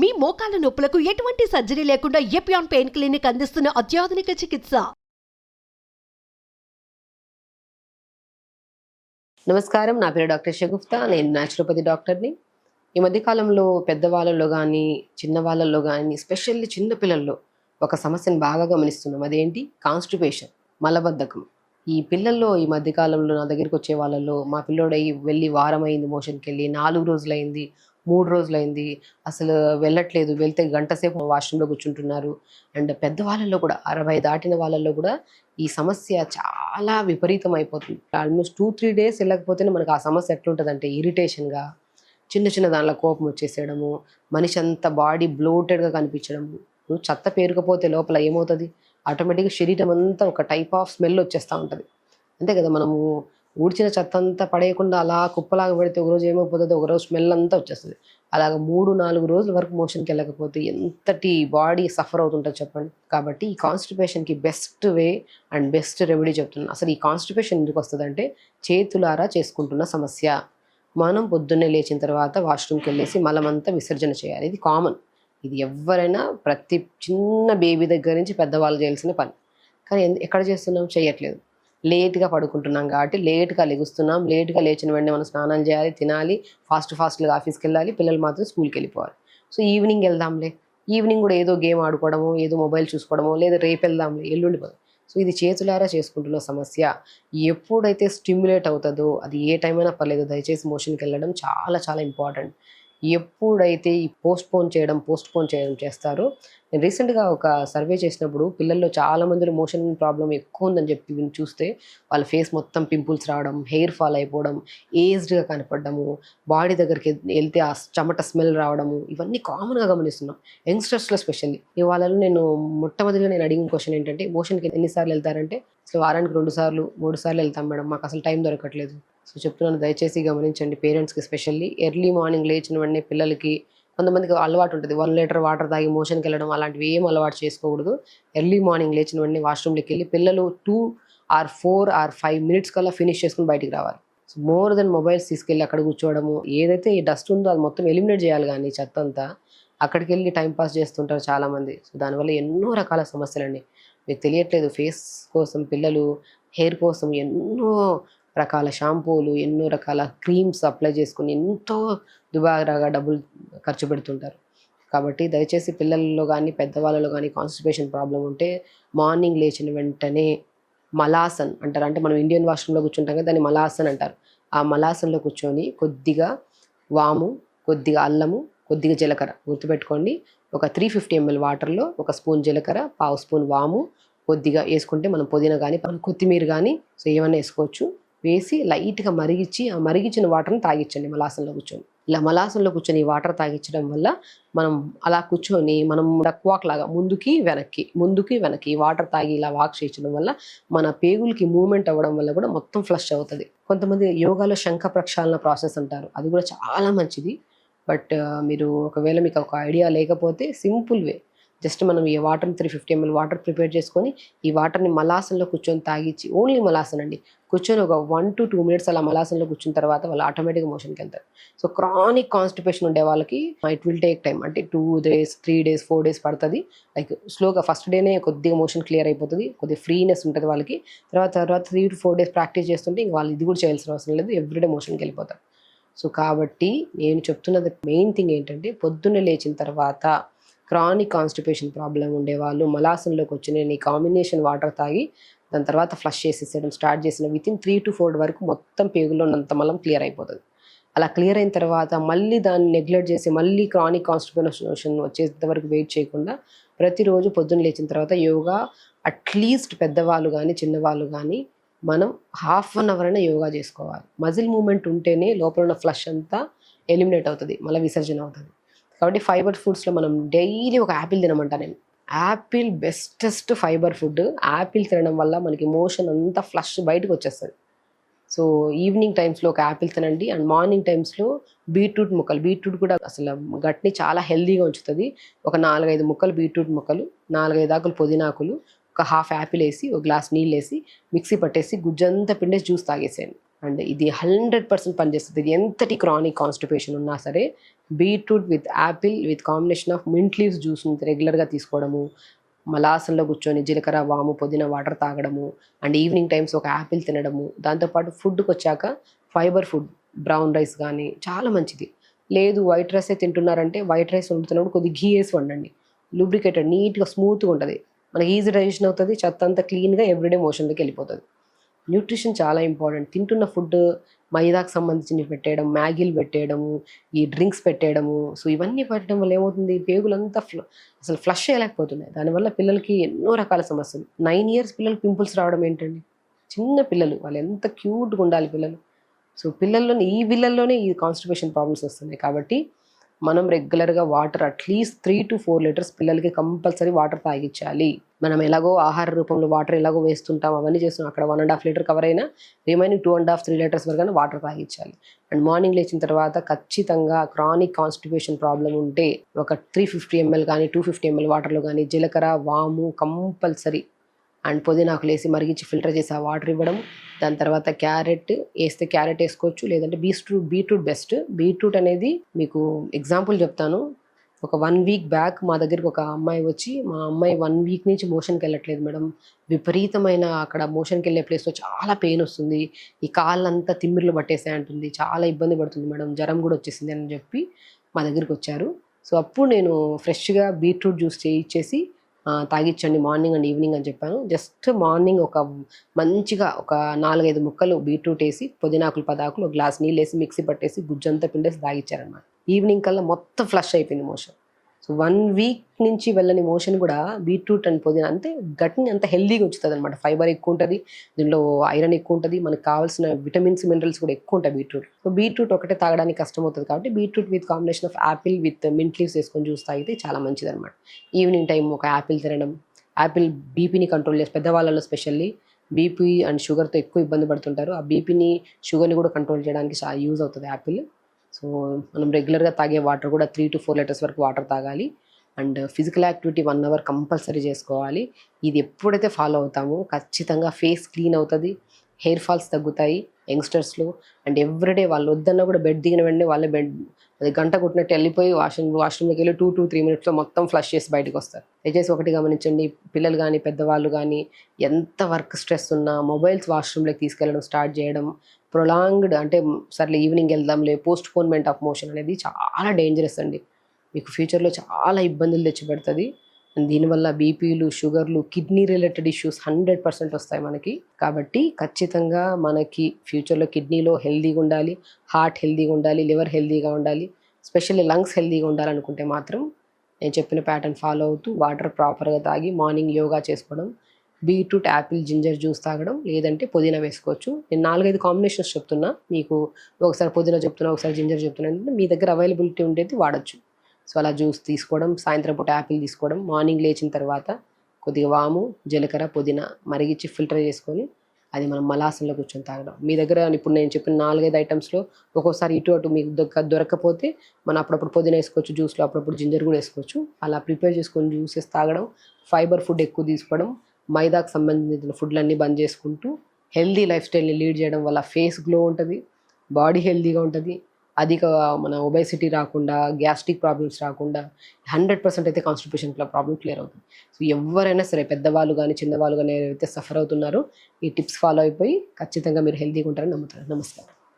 మీ మోకాల నొప్పులకు ఎటువంటి సర్జరీ లేకుండా ఎపియాన్ పెయిన్ క్లినిక్ అందిస్తున్న అత్యాధునిక చికిత్స. నమస్కారం, నా పేరు డాక్టర్ షగుఫ్తా. నేను న్యాచురోపతి డాక్టర్ని. ఈ మధ్యకాలంలో పెద్దవాళ్ళలో కానీ చిన్నవాళ్ళల్లో కానీ ఎస్పెషల్లీ చిన్నపిల్లల్లో ఒక సమస్యను బాగా గమనిస్తున్నాం. అదేంటి? కాన్స్టిపేషన్, మలబద్ధకం. ఈ పిల్లల్లో ఈ మధ్యకాలంలో నా దగ్గరికి వచ్చే వాళ్ళల్లో మా పిల్లోడై వెళ్ళి వారం అయింది మోషన్కి వెళ్ళి, 4 రోజులైంది, 3 రోజులైంది, అసలు వెళ్ళట్లేదు, వెళ్తే గంట సేపు వాష్రూమ్లో కూర్చుంటున్నారు. అండ్ పెద్దవాళ్ళల్లో కూడా 60 దాటిన వాళ్ళల్లో కూడా ఈ సమస్య చాలా విపరీతం అయిపోతుంది. ఆల్మోస్ట్ 2-3 డేస్ వెళ్ళకపోతేనే మనకు ఆ సమస్య ఎట్లుంటుందంటే ఇరిటేషన్గా, చిన్న చిన్న దానిలో కోపం వచ్చేసేయడము, మనిషి అంతా బాడీ బ్లోటెడ్గా కనిపించడము. నువ్వు చెత్త పేరుకపోతే లోపల ఏమవుతుంది? ఆటోమేటిక్గా శరీరం అంతా ఒక టైప్ ఆఫ్ స్మెల్ వచ్చేస్తూ ఉంటుంది. అంతే కదా, మనము ఊడ్చిన చెత్త అంతా పడేయకుండా అలా కుప్పలాగా పెడితే ఒకరోజు ఏమైపోతుంది, ఒకరోజు స్మెల్ అంతా వచ్చేస్తుంది. అలాగ 3-4 రోజుల వరకు మోషన్కి వెళ్ళకపోతే ఎంతటి బాడీ సఫర్ అవుతుంటుంది చెప్పండి. కాబట్టి ఈ కాన్స్టిపేషన్కి best way and best remedy చెప్తున్నాను. అసలు ఈ కాన్స్టిపేషన్ ఎందుకు వస్తుందంటే చేతులారా చేసుకుంటున్న సమస్య. మనం పొద్దున్నే లేచిన తర్వాత వాష్రూమ్కి వెళ్ళేసి మలమంతా విసర్జన చేయాలి. ఇది కామన్. ఇది ఎవరైనా ప్రతి చిన్న బేబీ దగ్గర నుంచి పెద్దవాళ్ళు చేయాల్సిన పని. కానీ ఎక్కడ చేస్తున్నాం? చేయట్లేదు. లేట్గా పడుకుంటున్నాం కాబట్టి లేట్గా లెగుస్తున్నాం. లేట్గా లేచిన వెంటనే మనం స్నానాలు చేయాలి, తినాలి, ఫాస్ట్గా ఆఫీస్కి వెళ్ళాలి, పిల్లలు మాత్రం స్కూల్కి వెళ్ళిపోవాలి. సో ఈవినింగ్ వెళ్దాంలే, ఈవినింగ్ కూడా ఏదో గేమ్ ఆడుకోవడము, ఏదో మొబైల్ చూసుకోవడము, లేదా రేపు వెళ్దాంలే, ఎల్లుండి పోదాం. సో ఇది చేతులారా చేసుకుంటున్న సమస్య. ఎప్పుడైతే స్టిమ్యులేట్ అవుతుందో అది ఏ టైం అయినా పర్లేదు, దయచేసి మోషన్కి వెళ్ళడం చాలా చాలా ఇంపార్టెంట్. ఎప్పుడైతే ఈ పోస్ట్పోన్ చేయడం చేస్తారో, నేను రీసెంట్గా ఒక సర్వే చేసినప్పుడు పిల్లల్లో చాలా మందిలో మోషన్ ప్రాబ్లం ఎక్కువ ఉందని చెప్పి చూస్తే వాళ్ళ ఫేస్ మొత్తం పింపుల్స్ రావడం, హెయిర్ ఫాల్ అయిపోవడం, ఏజ్డ్గా కనపడము, బాడీ దగ్గరికి వెళ్తే ఆ చెమట స్మెల్ రావడము, ఇవన్నీ కామన్గా గమనిస్తున్నాం యంగ్స్టర్స్లో స్పెషల్లీ. ఇవాళ నేను మొట్టమొదటిగా అడిగిన క్వశ్చన్ ఏంటంటే, మోషన్కి ఎన్నిసార్లు వెళ్తారంటే అసలు వారానికి 2 సార్లు 3 సార్లు వెళ్తాం మేడం, మాకు అసలు టైం దొరకట్లేదు. సో చెప్తున్నాను, దయచేసి గమనించండి. పేరెంట్స్కి స్పెషల్లీ ఎర్లీ మార్నింగ్ లేచిన వెంటనే పిల్లలకి, కొంతమందికి అలవాటు ఉంటుంది 1 లీటర్ వాటర్ తాగి మోషన్కి వెళ్ళడం, అలాంటివి ఏం అలవాటు చేసుకోకూడదు. ఎర్లీ మార్నింగ్ లేచిన వెంటనే వాష్రూమ్లోకి వెళ్ళి పిల్లలు 2 or 4 or 5 minutes కల్లా ఫినిష్ చేసుకుని బయటికి రావాలి. సో మోర్ దెన్ మొబైల్స్ తీసుకెళ్ళి అక్కడ కూర్చోవడము, ఏదైతే ఈ డస్ట్ ఉందో అది మొత్తం ఎలిమినేట్ చేయాలి. కానీ చెత్త అంతా అక్కడికి వెళ్ళి టైంపాస్ చేస్తుంటారు చాలామంది. సో దానివల్ల ఎన్నో రకాల సమస్యలండి. మీకు తెలియట్లేదు, ఫేస్ కోసం పిల్లలు హెయిర్ కోసం ఎన్నో రకాల షాంపూలు, ఎన్నో రకాల క్రీమ్స్ అప్లై చేసుకుని ఎంతో దుబారాగా డబ్బులు ఖర్చు పెడుతుంటారు. కాబట్టి దయచేసి పిల్లల్లో కానీ పెద్దవాళ్ళలో కానీ కాన్స్టిపేషన్ ప్రాబ్లం ఉంటే మార్నింగ్ లేచిన వెంటనే మలాసన్ అంటారు. అంటే మనం ఇండియన్ వాష్రూమ్లో కూర్చుంటాం కదా, దాన్ని మలాసన్ అంటారు. ఆ మలాసన్లో కూర్చొని కొద్దిగా వాము, కొద్దిగా అల్లము, కొద్దిగా జీలకర్ర, గుర్తుపెట్టుకోండి. ఒక 350 ml వాటర్లో 1 స్పూన్ జీలకర్ర, 1/2 స్పూన్ వాము కొద్దిగా వేసుకుంటే, మనం పుదీనా కానీ కొత్తిమీర కానీ సో ఏమైనా వేసుకోవచ్చు, వేసి లైట్గా మరిగించి ఆ మరిగించిన వాటర్ని తాగించండి మలాసంలో కూర్చొని. ఇలా మలాసంలో కూర్చొని ఈ వాటర్ తాగించడం వల్ల మనం అలా కూర్చొని మనం డక్వాక్ లాగా ముందుకి వెనక్కి ఈ వాటర్ తాగి ఇలా వాక్ చేయించడం వల్ల మన పేగులకి మూవ్మెంట్ అవ్వడం వల్ల కూడా మొత్తం ఫ్లష్ అవుతుంది. కొంతమంది యోగాలో శంఖ ప్రక్షాళన ప్రాసెస్ అంటారు, అది కూడా చాలా మంచిది. బట్ మీరు ఒకవేళ మీకు ఒక ఐడియా లేకపోతే సింపుల్ వే, జస్ట్ మనం ఈ వాటర్ 350 ml వాటర్ ప్రిపేర్ చేసుకొని ఈ వాటర్ని మలాసంలో కూర్చొని తాగించి, ఓన్లీ మలాసన్ అండి, కూర్చొని ఒక 1 to 2 minutes అలా మలాసంలో కూర్చున్న తర్వాత వాళ్ళు ఆటోమేటిక్గా మోషన్కి వెళ్తారు. సో క్రానిక్ కాన్స్టిపేషన్ ఉండే వాళ్ళకి ఇట్ విల్ టేక్ టైం, అంటే 2 days 3 days 4 days పడుతుంది. లైక్ స్లోగా ఫస్ట్ డేనే కొద్దిగా మోషన్ క్లియర్ అయిపోతుంది, కొద్దిగా ఫ్రీనెస్ ఉంటుంది వాళ్ళకి. తర్వాత 3 to 4 days ప్రాక్టీస్ చేస్తుంటే ఇంక వాళ్ళు ఇది కూడా చేయాల్సిన అవసరం లేదు, ఎవ్రీడే మోషన్కి వెళ్ళిపోతారు. సో కాబట్టి నేను చెప్తున్నది మెయిన్ థింగ్ ఏంటంటే, పొద్దున్నే లేచిన తర్వాత క్రానిక్ కాన్స్టిపేషన్ ప్రాబ్లం ఉండేవాళ్ళు మలాసంలోకి వచ్చిన ఈ కాంబినేషన్ వాటర్ తాగి దాని తర్వాత ఫ్లష్ చేసేసేయడం స్టార్ట్ చేసిన వితిన్ 3 to 4 వరకు మొత్తం పేగుల్లో ఉన్నంత మలం క్లియర్ అయిపోతుంది. అలా క్లియర్ అయిన తర్వాత మళ్ళీ దాన్ని నెగ్లెక్ట్ చేసి మళ్ళీ క్రానిక్ కాన్స్టిపేషన్ వచ్చేంత వరకు వెయిట్ చేయకుండా ప్రతిరోజు పొద్దున్న లేచిన తర్వాత యోగా, అట్లీస్ట్ పెద్దవాళ్ళు కానీ చిన్నవాళ్ళు కానీ మనం 1/2 hour అయినా యోగా చేసుకోవాలి. మజిల్ మూమెంట్ ఉంటేనే లోపల ఉన్న ఫ్లష్ అంతా ఎలిమినేట్ అవుతుంది, మళ్ళీ విసర్జన అవుతుంది. కాబట్టి ఫైబర్ ఫుడ్స్లో మనం డైలీ ఒక యాపిల్ తినమంటా నేను. Apple bestest fibre food. Apple తినడం వల్ల మనకి మోషన్ అంతా ఫ్లష్ బయటకు వచ్చేస్తుంది. సో ఈవినింగ్ టైమ్స్లో ఒక యాపిల్ తినండి. అండ్ మార్నింగ్ టైమ్స్లో బీట్రూట్ కూడా అసలు గట్ని చాలా హెల్దీగా ఉంచుతుంది. ఒక 4-5 ముక్కలు బీట్రూట్ ముక్కలు, 4-5 ఆకులు పుదీనాకులు, ఒక 1/2 యాపిల్ వేసి, ఒక గ్లాస్ నీళ్ళు వేసి మిక్సీ పట్టేసి గుజ్జంతా పిండేసి జ్యూస్ తాగేసేయండి. అండ్ ఇది 100% పనిచేస్తుంది. ఇది ఎంతటి క్రానిక్ కాన్స్టిపేషన్ ఉన్నా సరే beetroot with Apple with combination of mint leaves juice రెగ్యులర్గా తీసుకోవడము, మలాసంలో కూర్చొని జీలకర్ర, వాము, పుదీనా వాటర్ తాగడము, అండ్ ఈవినింగ్ టైమ్స్ ఒక యాపిల్ తినడము, దాంతోపాటు ఫుడ్కి వచ్చాక ఫైబర్ ఫుడ్ బ్రౌన్ రైస్ కానీ చాలా మంచిది. లేదు వైట్ రైసే తింటున్నారంటే వైట్ రైస్ వండుతున్నప్పుడు కొద్దిగా ఘీ వేసి వండండి. లూబ్రికేటెడ్ నీట్గా స్మూత్గా ఉంటుంది, మనకి ఈజీ డైజెషన్ అవుతుంది, చెత్త అంతా క్లీన్గా ఎవ్రీడే మోషన్లోకి వెళ్ళిపోతుంది. న్యూట్రిషన్ చాలా ఇంపార్టెంట్. తింటున్న ఫుడ్ మైదాకు సంబంధించినవి పెట్టేయడం, మ్యాగీలు పెట్టేయడము, ఈ డ్రింక్స్ పెట్టేయడము, సో ఇవన్నీ పెట్టడం వల్ల ఏమవుతుంది, పేగులంతా అసలు ఫ్లష్ చేయలేకపోతున్నాయి. దానివల్ల పిల్లలకి ఎన్నో రకాల సమస్యలు. 9 years పిల్లలు పింపుల్స్ రావడం ఏంటండి, చిన్న పిల్లలు, వాళ్ళు ఎంత క్యూట్గా ఉండాలి పిల్లలు. సో వీళ్ళల్లోనే ఈ కాన్స్టిపేషన్ ప్రాబ్లమ్స్ వస్తున్నాయి. కాబట్టి మనం రెగ్యులర్గా వాటర్ అట్లీస్ట్ 3 to 4 liters పిల్లలకి కంపల్సరీ వాటర్ తాగించాలి. మనం ఎలాగో ఆహార రూపంలో వాటర్ ఎలాగో వేస్తుంటాం, అవన్నీ చేస్తున్నాం, అక్కడ 1.5 liter కవర్ అయినా రిమైనింగ్ 2.5-3 liters వరకు వాటర్ తాగించాలి. అండ్ మార్నింగ్ లేచిన తర్వాత ఖచ్చితంగా క్రానిక్ కాన్స్టిపేషన్ ప్రాబ్లం ఉంటే ఒక 350 ml కానీ 250 ml వాటర్లో కానీ జీలకర్ర, వాము కంపల్సరీ అండ్ పుదీనాకులు వేసి మరిగించి ఫిల్టర్ చేసి ఆ వాటర్ ఇవ్వడం. దాని తర్వాత క్యారెట్ వేస్తే క్యారెట్ వేసుకోవచ్చు, లేదంటే బీట్రూట్ బెస్ట్. బీట్రూట్ అనేది మీకు ఎగ్జాంపుల్ చెప్తాను. ఒక 1 week బ్యాక్ మా దగ్గరికి ఒక అమ్మాయి వచ్చి, మా అమ్మాయి 1 week నుంచి మోషన్కి వెళ్ళట్లేదు మేడం, విపరీతమైన అక్కడ మోషన్కి వెళ్ళే ప్లేస్లో చాలా పెయిన్ వస్తుంది, ఈ కాళ్ళంతా తిమ్మిర్లు పట్టేసాయి అంటుంది, చాలా ఇబ్బంది పడుతుంది మేడం, జ్వరం కూడా వచ్చేసింది అని చెప్పి మా దగ్గరికి వచ్చారు. సో అప్పుడు నేను ఫ్రెష్గా బీట్రూట్ జ్యూస్ చేయించేసి తాగించండి మార్నింగ్ అండ్ ఈవినింగ్ అని చెప్పాను. జస్ట్ మార్నింగ్ మంచిగా ఒక 4-5 ముక్కలు బీట్రూట్ వేసి పుదీనాకులు 10 ఆకులు, ఒక గ్లాస్ నీళ్ళు వేసి మిక్సీ పట్టేసి గుజ్జంతా పిండేసి తాగించారనమాట. ఈవినింగ్ కల్లా మొత్తం ఫ్లష్ అయిపోయింది మోషన్. సో 1 week నుంచి వెళ్ళని మోషన్ కూడా బీట్రూట్ అండ్ పుదీనా అంటే గట్ని అంత హెల్దీగా ఉంచుతుంది అనమాట. ఫైబర్ ఎక్కువ ఉంటుంది, దీనిలో ఐరన్ ఎక్కువ ఉంటుంది, మనకు కావాల్సిన విటమిన్స్, మినరల్స్ కూడా ఎక్కువ ఉంటాయి బీట్రూట్. సో బీట్రూట్ ఒకటే తాగడానికి కష్టం అవుతుంది కాబట్టి beetroot with combination of Apple with mint leaves వేసుకొని జ్యూస్ తాగితే చాలా మంచిది అనమాట. ఈవినింగ్ టైం ఒక యాపిల్ తినడం. యాపిల్ బీపీని కంట్రోల్ చేసి పెద్దవాళ్ళలో స్పెషల్లీ బీపీ అండ్ షుగర్తో ఎక్కువ ఇబ్బంది పడుతుంటారు, ఆ బీపీని షుగర్ని కూడా కంట్రోల్ చేయడానికి చాలా యూజ్ అవుతుంది యాపిల్. సో మనం రెగ్యులర్గా తాగే వాటర్ కూడా 3 to 4 liters వరకు వాటర్ తాగాలి. And physical activity 1 hour compulsory చేసుకోవాలి. ఇది ఎప్పుడైతే ఫాలో అవుతామో ఖచ్చితంగా ఫేస్ క్లీన్ అవుతుంది, హెయిర్ ఫాల్స్ తగ్గుతాయి యంగ్స్టర్స్లో. అండ్ ఎవ్రీడే వాళ్ళు వద్దన్నా కూడా బెడ్ దిగిన వెంటనే వాళ్ళే అది గంట కొట్టినట్టు వెళ్ళిపోయి వాష్రూమ్లోకి వెళ్ళి 2 to 3 minutesలో మొత్తం ఫ్లష్ చేసి బయటకు వస్తారు. దయచేసి ఒకటి గమనించండి, పిల్లలు కానీ పెద్దవాళ్ళు కానీ ఎంత వర్క్ స్ట్రెస్ ఉన్నా మొబైల్స్ వాష్రూమ్లోకి తీసుకెళ్ళడం స్టార్ట్ చేయడం, ప్రొలాంగ్డ్ అంటే సర్లే ఈవినింగ్ వెళ్దాంలే, పోస్ట్పోన్మెంట్ ఆఫ్ మోషన్ అనేది చాలా డేంజరస్ అండి. మీకు ఫ్యూచర్లో చాలా ఇబ్బందులు తెచ్చిపెడుతుంది. అండ్ దీనివల్ల బీపీలు, షుగర్లు, కిడ్నీ రిలేటెడ్ ఇష్యూస్ 100% వస్తాయి మనకి. కాబట్టి ఖచ్చితంగా మనకి ఫ్యూచర్లో కిడ్నీలో హెల్దీగా ఉండాలి, హార్ట్ హెల్దీగా ఉండాలి, లివర్ హెల్దీగా ఉండాలి, స్పెషల్లీ లంగ్స్ హెల్దీగా ఉండాలనుకుంటే మాత్రం నేను చెప్పిన ప్యాటర్న్ ఫాలో అవుతూ వాటర్ ప్రాపర్గా తాగి మార్నింగ్ యోగా చేసుకోవడం, బీట్రూట్, యాపిల్, జింజర్ జ్యూస్ తాగడం, లేదంటే పుదీనా వేసుకోవచ్చు. నేను 4-5 కాంబినేషన్స్ చెప్తున్నా మీకు, ఒకసారి పుదీనా చెప్తున్నా, ఒకసారి జింజర్ చెప్తున్నా, మీ దగ్గర అవైలబిలిటీ ఉండేది వాడచ్చు. సో అలా జ్యూస్ తీసుకోవడం, సాయంత్రం పూట యాపిల్ తీసుకోవడం, మార్నింగ్ లేచిన తర్వాత కొద్దిగా వాము, జీలకర్ర, పుదీనా మరిగించి ఫిల్టర్ చేసుకొని అది మనం మలాసంలో కూర్చొని తాగడం. మీ దగ్గర ఇప్పుడు నేను చెప్పిన 4-5 ఐటమ్స్లో ఒక్కోసారి ఇటు అటు మీకు దొరకకపోతే మనం అప్పుడప్పుడు పుదీనా వేసుకోవచ్చు జ్యూస్లో, అప్పుడప్పుడు జింజర్ కూడా వేసుకోవచ్చు. అలా ప్రిపేర్ చేసుకొని జ్యూసెస్ తాగడం, ఫైబర్ ఫుడ్ ఎక్కువ తీసుకోవడం, మైదాకు సంబంధించిన ఫుడ్లన్నీ బంద్ చేసుకుంటూ హెల్దీ లైఫ్ స్టైల్ని లీడ్ చేయడం వల్ల ఫేస్ గ్లో ఉంటుంది, బాడీ హెల్దీగా ఉంటుంది, అధిక మన ఒబేసిటీ రాకుండా, గ్యాస్ట్రిక్ ప్రాబ్లమ్స్ రాకుండా 100% అయితే కాన్స్టిపేషన్ ప్రాబ్లం క్లియర్ అవుతుంది. సో ఎవరైనా సరే పెద్దవాళ్ళు కానీ చిన్నవాళ్ళు కానీ ఎవరైతే సఫర్ అవుతున్నారో ఈ టిప్స్ ఫాలో అయిపోయి ఖచ్చితంగా మీరు హెల్తీగా ఉంటారని నమ్ముతారు. నమస్కారం.